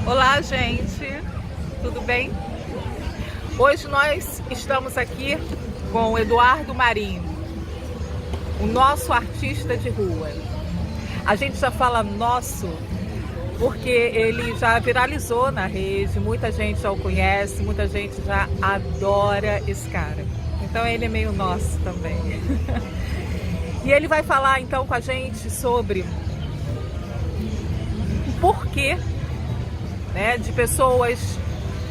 Olá, gente, tudo bem? Hoje nós estamos aqui com o Eduardo Marinho, o nosso artista de rua. A gente já fala nosso porque ele já viralizou na rede, muita gente já o conhece, muita gente já adora esse cara. Então ele é meio nosso também. E ele vai falar então com a gente sobre o porquê, né, de pessoas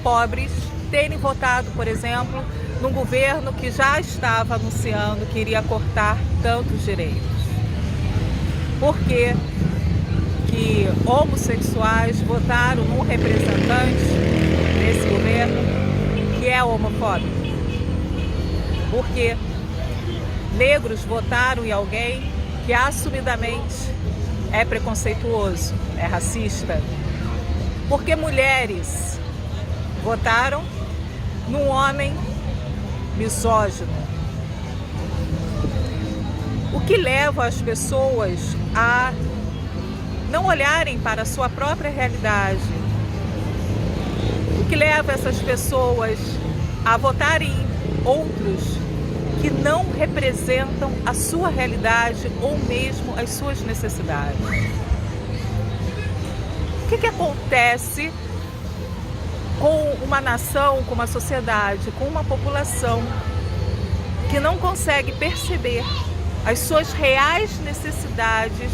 pobres terem votado, por exemplo, num governo que já estava anunciando que iria cortar tantos direitos. Por que que homossexuais votaram num representante desse governo que é homofóbico? Por que negros votaram em alguém que assumidamente é preconceituoso, é racista? Porque mulheres votaram num homem misógino. O que leva as pessoas a não olharem para a sua própria realidade? O que leva essas pessoas a votarem em outros que não representam a sua realidade ou mesmo as suas necessidades? O que acontece com uma nação, com uma sociedade, com uma população que não consegue perceber as suas reais necessidades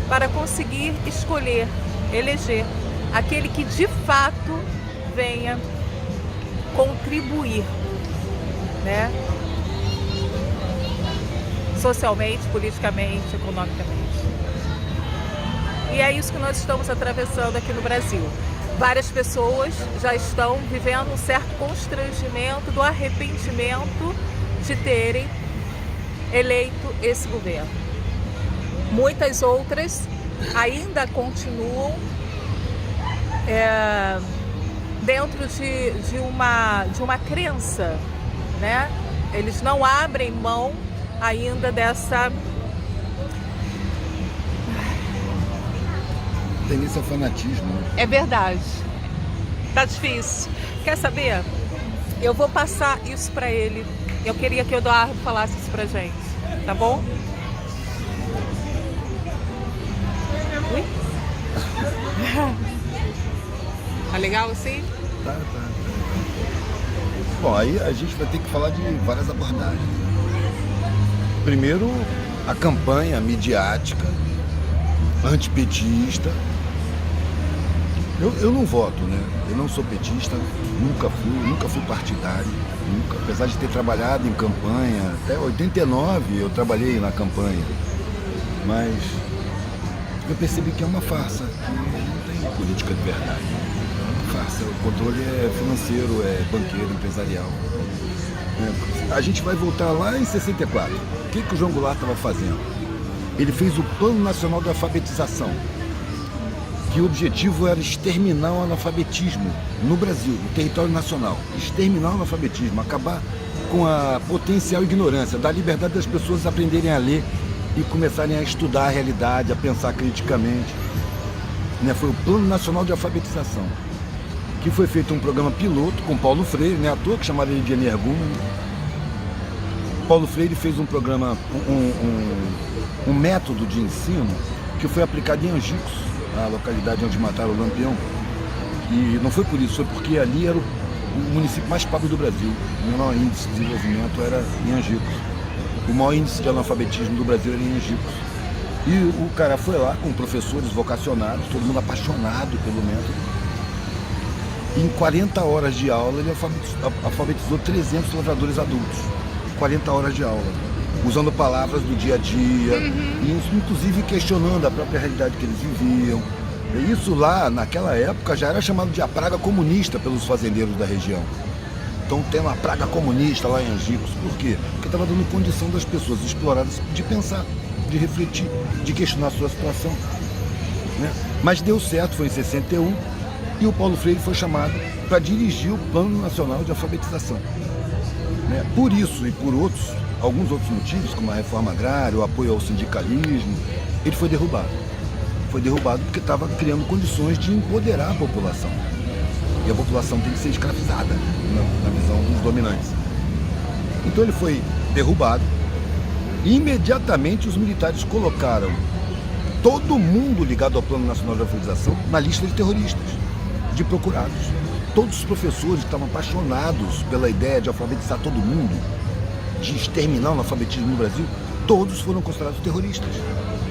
para conseguir escolher, eleger aquele que de fato venha contribuir, né? Socialmente, politicamente, economicamente. E é isso que nós estamos atravessando aqui no Brasil. Várias pessoas já estão vivendo um certo constrangimento do arrependimento de terem eleito esse governo. Muitas outras ainda continuam dentro de uma crença, né? Eles não abrem mão ainda dessa tendência ao fanatismo. É verdade. Tá difícil. Quer saber? Eu vou passar isso pra ele. Eu queria que o Eduardo falasse isso pra gente. Tá bom? Ui? Tá legal assim? Tá. Bom, aí a gente vai ter que falar de várias abordagens. Primeiro, a campanha midiática, antipetista. Eu não voto, né? Eu não sou petista, nunca fui partidário, nunca. Apesar de ter trabalhado em campanha, até 89 eu trabalhei na campanha. Mas eu percebi que é uma farsa, que não tem política de verdade. É uma farsa, o controle é financeiro, é banqueiro, empresarial. A gente vai voltar lá em 64. O que o João Goulart estava fazendo? Ele fez o Plano Nacional de Alfabetização, que o objetivo era exterminar o analfabetismo no Brasil, no território nacional. Exterminar o analfabetismo, acabar com a potencial ignorância, dar liberdade das pessoas aprenderem a ler e começarem a estudar a realidade, a pensar criticamente. Foi o Plano Nacional de Alfabetização, que foi feito um programa piloto com Paulo Freire, à toa que chamaram ele de energúmeno. Paulo Freire fez um programa, um método de ensino que foi aplicado em Angicos, a localidade onde mataram o Lampião. E não foi por isso, foi porque ali era o município mais pobre do Brasil. O menor índice de desenvolvimento era em Angicos. O maior índice de analfabetismo do Brasil era em Angicos. E o cara foi lá com professores vocacionados, todo mundo apaixonado pelo método. Em 40 horas de aula, ele alfabetizou 300 lavradores adultos. 40 horas de aula, usando palavras do dia a dia, e inclusive questionando a própria realidade que eles viviam. E isso lá, naquela época, já era chamado de a praga comunista pelos fazendeiros da região. Então tem uma praga comunista lá em Angicos. Por quê? Porque estava dando condição das pessoas exploradas de pensar, de refletir, de questionar a sua situação. Mas deu certo, foi em 61, e o Paulo Freire foi chamado para dirigir o Plano Nacional de Alfabetização. Por isso e por alguns outros motivos, como a reforma agrária, o apoio ao sindicalismo, ele foi derrubado. Foi derrubado porque estava criando condições de empoderar a população. E a população tem que ser escravizada na visão dos dominantes. Então ele foi derrubado. E imediatamente os militares colocaram todo mundo ligado ao Plano Nacional de Alfabetização na lista de terroristas, de procurados. Todos os professores que estavam apaixonados pela ideia de alfabetizar todo mundo, de exterminar o analfabetismo no Brasil, todos foram considerados terroristas.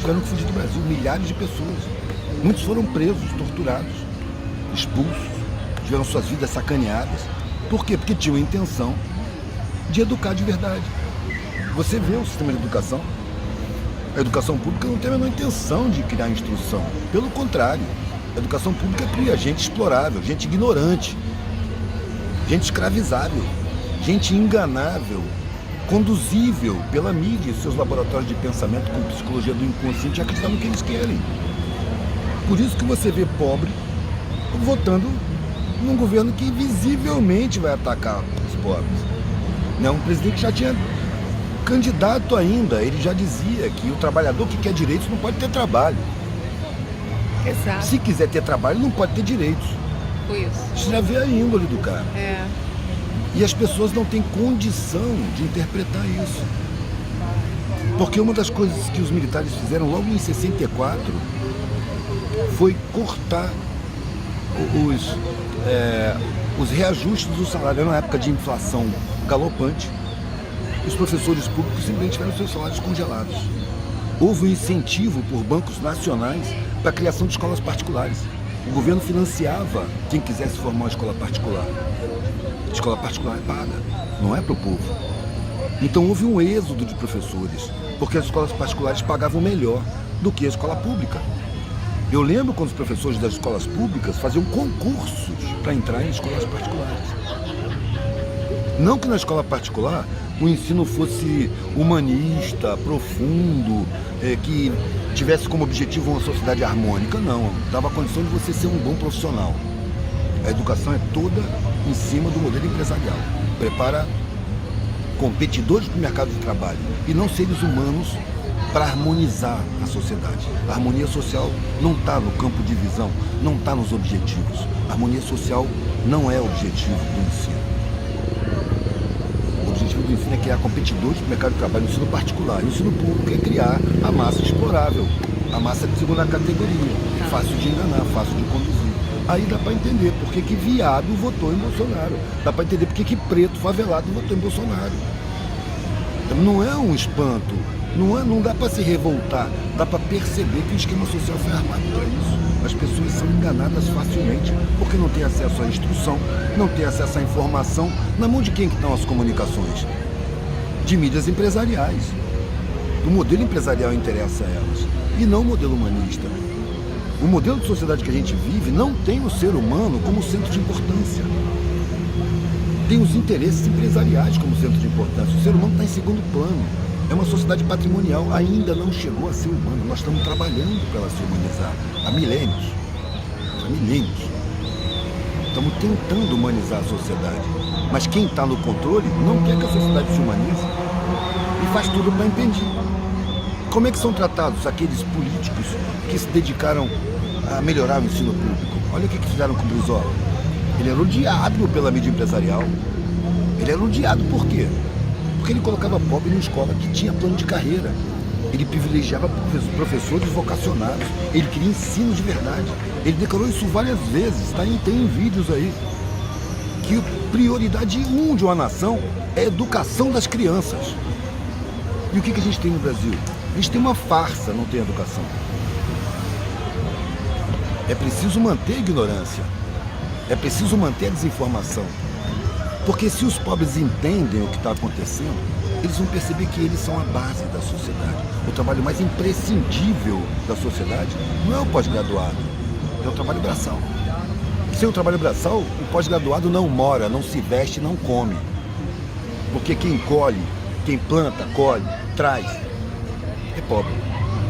Tiveram que fugir do Brasil, milhares de pessoas. Muitos foram presos, torturados, expulsos, tiveram suas vidas sacaneadas. Por quê? Porque tinham a intenção de educar de verdade. Você vê o sistema de educação, a educação pública não tem a menor intenção de criar instrução. Pelo contrário, a educação pública cria gente explorável, gente ignorante, gente escravizável, gente enganável, conduzível pela mídia e seus laboratórios de pensamento com psicologia do inconsciente acreditar no que eles querem. Por isso que você vê pobre votando num governo que visivelmente vai atacar os pobres. Um presidente que já tinha candidato ainda, ele já dizia que o trabalhador que quer direitos não pode ter trabalho. Exato. Se quiser ter trabalho, não pode ter direitos. Foi isso. Você já vê a índole do cara. É. E as pessoas não têm condição de interpretar isso. Porque uma das coisas que os militares fizeram logo em 64 foi cortar os reajustes do salário. Era uma época de inflação galopante. Os professores públicos simplesmente tiveram seus salários congelados. Houve um incentivo por bancos nacionais para a criação de escolas particulares. O governo financiava quem quisesse formar uma escola particular. A escola particular é paga, não é para o povo. Então houve um êxodo de professores, porque as escolas particulares pagavam melhor do que a escola pública. Eu lembro quando os professores das escolas públicas faziam concursos para entrar em escolas particulares. Não que na escola particular o ensino fosse humanista, profundo, que tivesse como objetivo uma sociedade harmônica, não. Dava a condição de você ser um bom profissional. A educação é toda em cima do modelo empresarial. Prepara competidores para o mercado de trabalho e não seres humanos para harmonizar a sociedade. A harmonia social não está no campo de visão, não está nos objetivos. A harmonia social não é o objetivo do ensino. O objetivo do ensino é criar competidores para o mercado de trabalho no ensino particular. E o ensino público é criar a massa explorável, a massa de segunda categoria, fácil de enganar, fácil de conduzir. Aí dá para entender por que viado votou em Bolsonaro. Dá para entender por que preto favelado votou em Bolsonaro. Não é um espanto, não dá para se revoltar, dá para perceber que o esquema social foi armado para isso. As pessoas são enganadas facilmente porque não têm acesso à instrução, não têm acesso à informação. Na mão de quem que estão as comunicações? De mídias empresariais. O modelo empresarial interessa a elas e não o modelo humanista. O modelo de sociedade que a gente vive não tem o ser humano como centro de importância. Tem os interesses empresariais como centro de importância. O ser humano está em segundo plano. É uma sociedade patrimonial, ainda não chegou a ser humano. Nós estamos trabalhando para ela se humanizar há milênios. Há milênios. Estamos tentando humanizar a sociedade. Mas quem está no controle não quer que a sociedade se humanize e faz tudo para impedir. Como é que são tratados aqueles políticos que se dedicaram a melhorar o ensino público? Olha o que fizeram com o Brizola. Ele era odiado pela mídia empresarial. Ele era odiado por quê? Porque ele colocava pobre numa escola que tinha plano de carreira. Ele privilegiava professores vocacionados. Ele queria ensino de verdade. Ele declarou isso várias vezes, tem vídeos aí. Que a prioridade 1 de uma nação é a educação das crianças. E o que a gente tem no Brasil? A gente tem uma farsa, não tem educação. É preciso manter a ignorância. É preciso manter a desinformação. Porque se os pobres entendem o que está acontecendo, eles vão perceber que eles são a base da sociedade. O trabalho mais imprescindível da sociedade não é o pós-graduado, é o trabalho braçal. Sem o trabalho braçal, o pós-graduado não mora, não se veste, não come. Porque quem colhe, quem planta, colhe, traz, é pobre.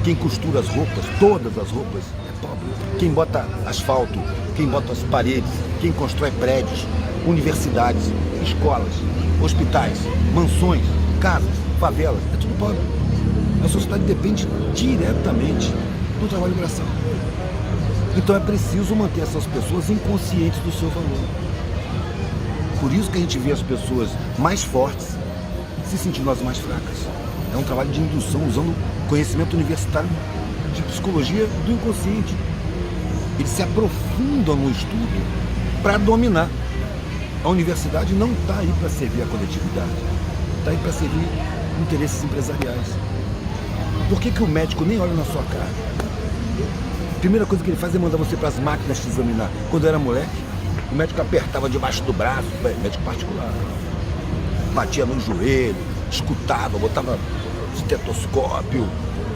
Quem costura as roupas, todas as roupas, é pobre. Quem bota asfalto, quem bota as paredes, quem constrói prédios, universidades, escolas, hospitais, mansões, casas, favelas, é tudo pobre. A sociedade depende diretamente do trabalho braçal. Então é preciso manter essas pessoas inconscientes do seu valor. Por isso que a gente vê as pessoas mais fortes se sentindo as mais fracas. É um trabalho de indução, usando conhecimento universitário de psicologia do inconsciente. Eles se aprofundam no estudo para dominar. A universidade não está aí para servir a coletividade, está aí para servir interesses empresariais. Por que o médico nem olha na sua cara? A primeira coisa que ele faz é mandar você para as máquinas te examinar. Quando eu era moleque, o médico apertava debaixo do braço, médico particular. Batia no joelho, escutava, botava estetoscópio,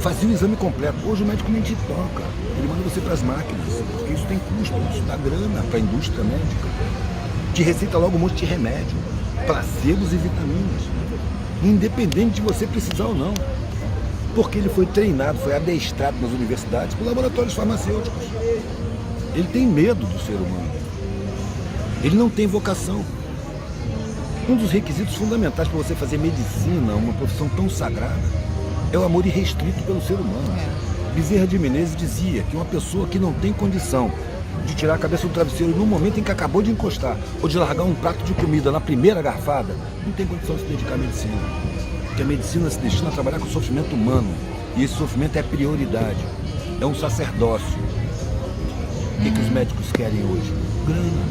fazia o exame completo. Hoje o médico nem te toca, ele manda você para as máquinas, porque isso tem custo, isso dá grana para a indústria médica. Te receita logo um monte de remédio, placebos e vitaminas, independente de você precisar ou não. Porque ele foi treinado, foi adestrado nas universidades por laboratórios farmacêuticos. Ele tem medo do ser humano. Ele não tem vocação. Um dos requisitos fundamentais para você fazer medicina, uma profissão tão sagrada, é o amor irrestrito pelo ser humano. Bezerra de Menezes dizia que uma pessoa que não tem condição de tirar a cabeça do travesseiro no momento em que acabou de encostar, ou de largar um prato de comida na primeira garfada, não tem condição de se dedicar à medicina. Porque a medicina se destina a trabalhar com o sofrimento humano, e esse sofrimento é prioridade, é um sacerdócio. O que os médicos querem hoje? Grana.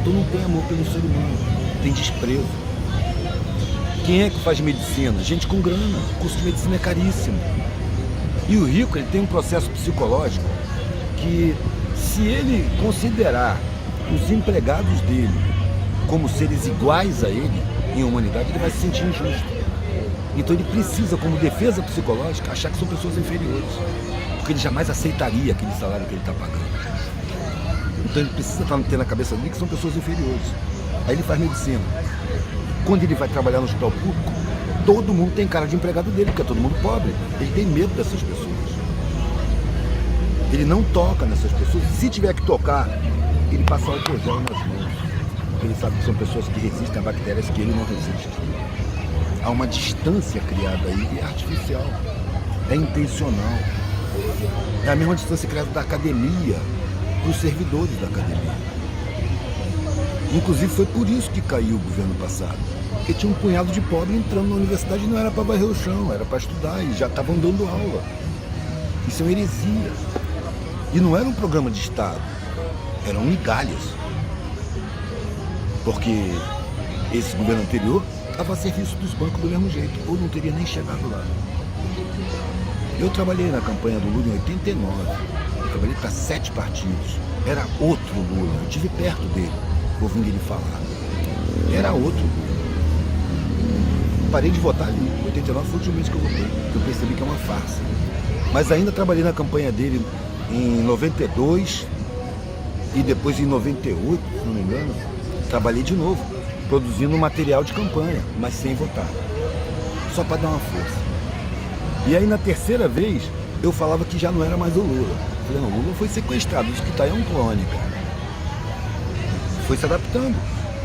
Então não tem amor pelo ser humano, tem desprezo. Quem é que faz medicina? Gente com grana. O curso de medicina é caríssimo. E o rico, ele tem um processo psicológico que, se ele considerar os empregados dele como seres iguais a ele em humanidade, ele vai se sentir injusto. Então ele precisa, como defesa psicológica, achar que são pessoas inferiores, porque ele jamais aceitaria aquele salário que ele está pagando. Então ele precisa ter na cabeça dele que são pessoas inferiores. Aí ele faz medicina. Quando ele vai trabalhar no hospital público, todo mundo tem cara de empregado dele, porque é todo mundo pobre. Ele tem medo dessas pessoas. Ele não toca nessas pessoas. E se tiver que tocar, ele passa álcool gel nas mãos. Porque ele sabe que são pessoas que resistem a bactérias que ele não resiste. Há uma distância criada aí, e é artificial. É intencional. É a mesma distância criada da academia para os servidores da academia. Inclusive foi por isso que caiu o governo passado. Porque tinha um punhado de pobre entrando na universidade e não era para varrer o chão, era para estudar, e já estavam dando aula. Isso é uma heresia. E não era um programa de Estado, eram migalhas. Porque esse governo anterior estava a serviço dos bancos do mesmo jeito, ou não teria nem chegado lá. Eu trabalhei na campanha do Lula em 89, eu trabalhei para 7 partidos, era outro Lula, eu estive perto dele, ouvindo ele falar. Era outro Lula. Parei de votar ali, 89 foi o último mês que eu votei, porque eu percebi que é uma farsa. Mas ainda trabalhei na campanha dele em 92 e depois em 98, se não me engano, trabalhei de novo, produzindo material de campanha, mas sem votar, só para dar uma força. E aí na terceira vez eu falava que já não era mais o Lula. Eu falei, não, o Lula foi sequestrado, isso que está aí é um clone, cara. Foi se adaptando,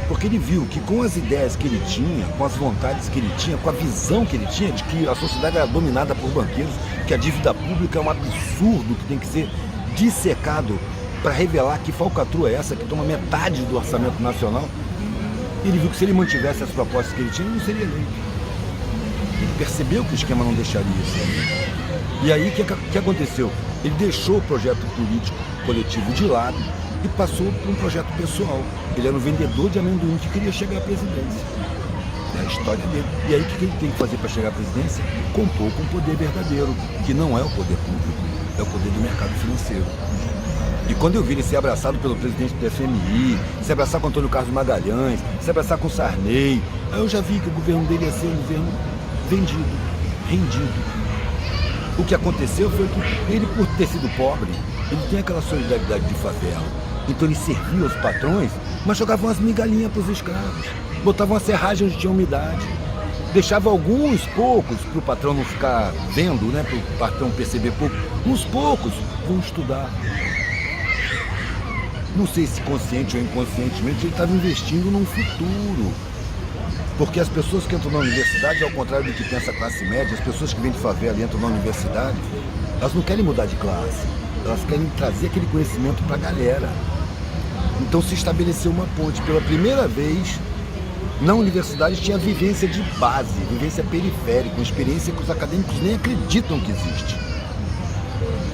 porque ele viu que com as ideias que ele tinha, com as vontades que ele tinha, com a visão que ele tinha de que a sociedade era dominada por banqueiros, que a dívida pública é um absurdo que tem que ser dissecado para revelar que falcatrua é essa, que toma metade do orçamento nacional. Ele viu que se ele mantivesse as propostas que ele tinha, ele não seria eleito. Ele percebeu que o esquema não deixaria isso. E aí, o que aconteceu? Ele deixou o projeto político coletivo de lado e passou para um projeto pessoal. Ele era um vendedor de amendoim que queria chegar à presidência. É a história dele. E aí, o que ele tem que fazer para chegar à presidência? Compor com o poder verdadeiro, que não é o poder público, é o poder do mercado financeiro. E quando eu vi ele ser abraçado pelo presidente do FMI, se abraçar com Antônio Carlos Magalhães, se abraçar com Sarney, aí eu já vi que o governo dele ia ser um governo vendido, rendido. O que aconteceu foi que ele, por ter sido pobre, ele tem aquela solidariedade de favela. Então ele servia os patrões, mas jogava umas migalhinhas para os escravos, botava uma serragem onde tinha umidade, deixava alguns poucos para o patrão não ficar vendo, né, para o patrão perceber pouco. Uns poucos vão estudar. Não sei se consciente ou inconscientemente, ele estava investindo num futuro. Porque as pessoas que entram na universidade, ao contrário do que pensa a classe média, as pessoas que vêm de favela e entram na universidade, elas não querem mudar de classe, Elas querem trazer aquele conhecimento para a galera. Então se estabeleceu uma ponte. Pela primeira vez, na universidade tinha vivência de base, vivência periférica, uma experiência que os acadêmicos nem acreditam que existe.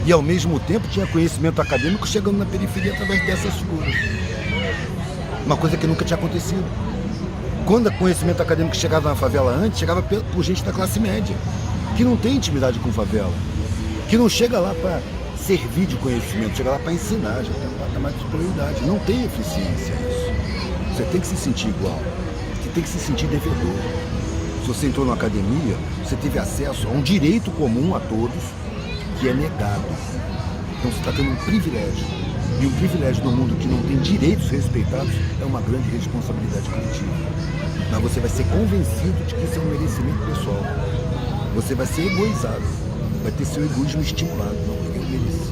E ao mesmo tempo tinha conhecimento acadêmico chegando na periferia através dessas figuras. Uma coisa que nunca tinha acontecido. Quando o conhecimento acadêmico chegava na favela antes, chegava por gente da classe média, que não tem intimidade com favela, que não chega lá para servir de conhecimento, chega lá para ensinar, já tem um patamar de prioridade. Não tem eficiência isso. Você tem que se sentir igual, você tem que se sentir devedor. Se você entrou na academia, você teve acesso a um direito comum a todos, que é negado. Então você está tendo um privilégio. E um privilégio no mundo que não tem direitos respeitados é uma grande responsabilidade coletiva. Mas você vai ser convencido de que isso é um merecimento pessoal. Você vai ser egoizado. Vai ter seu egoísmo estimulado. Não, porque eu mereci.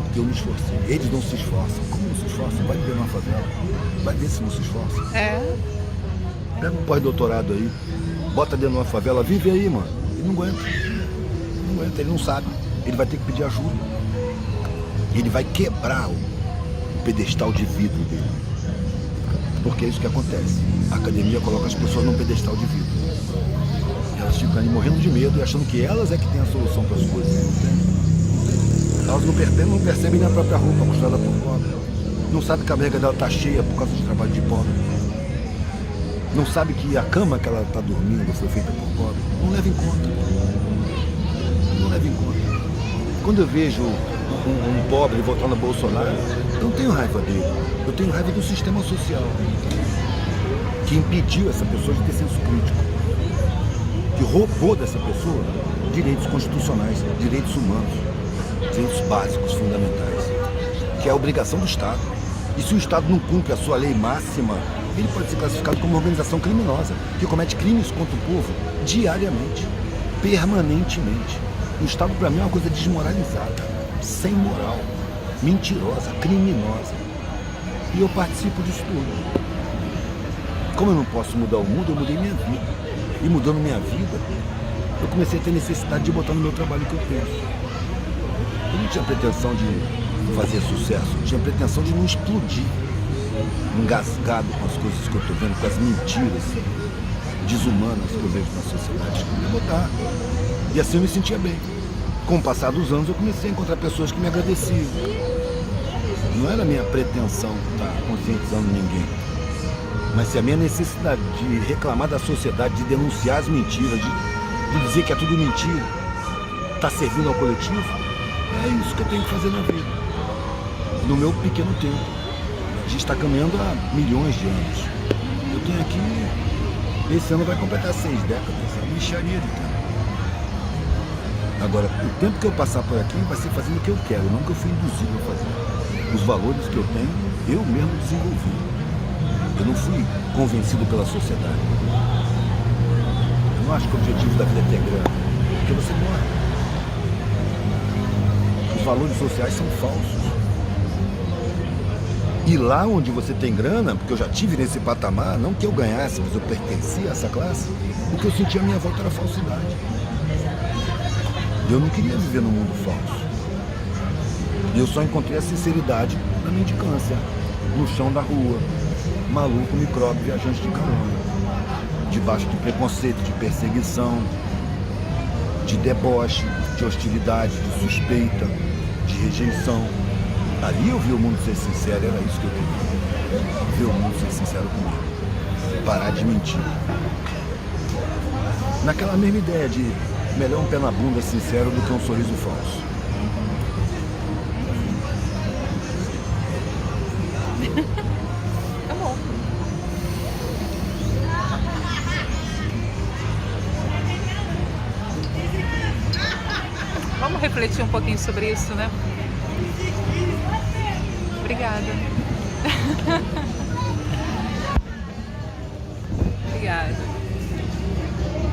Porque eu me esforcei. Eles não se esforçam. Como não se esforçam? Vai viver numa favela. Vai ver se não se esforçam. Pega um pós-doutorado aí, bota dentro de uma favela, vive aí, mano. Ele não aguenta. Não aguenta, ele não sabe. Ele vai ter que pedir ajuda. Ele vai quebrar o pedestal de vidro dele. Porque é isso que acontece. A academia coloca as pessoas num pedestal de vidro. Elas ficam ali morrendo de medo e achando que elas é que têm a solução para as coisas. Não tem. Elas não percebem nem a própria roupa costurada por pobre. Não sabem que a barriga dela está cheia por causa do trabalho de pobre. Não sabe que a cama que ela está dormindo foi feita por pobre. Não leva em conta. Não leva em conta. Quando eu vejo um pobre votando a Bolsonaro, eu não tenho raiva dele. Eu tenho raiva do sistema social que impediu essa pessoa de ter senso crítico, que roubou dessa pessoa direitos constitucionais, direitos humanos, direitos básicos, fundamentais, que é a obrigação do Estado. E se o Estado não cumpre a sua lei máxima, ele pode ser classificado como uma organização criminosa, que comete crimes contra o povo diariamente, permanentemente. O Estado, para mim, é uma coisa desmoralizada, sem moral, mentirosa, criminosa. E eu participo disso tudo. Como eu não posso mudar o mundo, eu mudei minha vida. E mudando minha vida, eu comecei a ter necessidade de botar no meu trabalho o que eu penso. Eu não tinha pretensão de fazer sucesso, eu tinha pretensão de não explodir, engasgado com as coisas que eu estou vendo, com as mentiras desumanas que eu vejo na sociedade. Eu queria botar. E assim eu me sentia bem. Com o passar dos anos, eu comecei a encontrar pessoas que me agradeciam. Não era a minha pretensão estar conscientizando ninguém. Mas se a minha necessidade de reclamar da sociedade, de denunciar as mentiras, de dizer que é tudo mentira, está servindo ao coletivo, é isso que eu tenho que fazer na vida. No meu pequeno tempo. A gente está caminhando há milhões de anos. Eu tenho aqui, esse ano vai completar 6 décadas, é uma mixaria de tempo. Agora, o tempo que eu passar por aqui vai ser fazendo o que eu quero, não o que eu fui induzido a fazer. Os valores que eu tenho, eu mesmo desenvolvi. Eu não fui convencido pela sociedade. Eu não acho que o objetivo da vida é ter grana, porque você morre. Os valores sociais são falsos. E lá onde você tem grana, porque eu já tive nesse patamar, não que eu ganhasse, mas eu pertencia a essa classe, o que eu sentia à minha volta era falsidade. Eu não queria viver num mundo falso. E eu só encontrei a sinceridade na mendicância, no chão da rua, maluco, micróbio, viajante de carona, debaixo de preconceito, de perseguição, de deboche, de hostilidade, de suspeita, de rejeição. Ali eu vi o mundo ser sincero, era isso que eu queria. Ver o mundo ser sincero comigo. Parar de mentir. Naquela mesma ideia de melhor um pé na bunda sincero do que um sorriso falso. Tá bom. Vamos refletir um pouquinho sobre isso, né? Obrigada. Obrigada.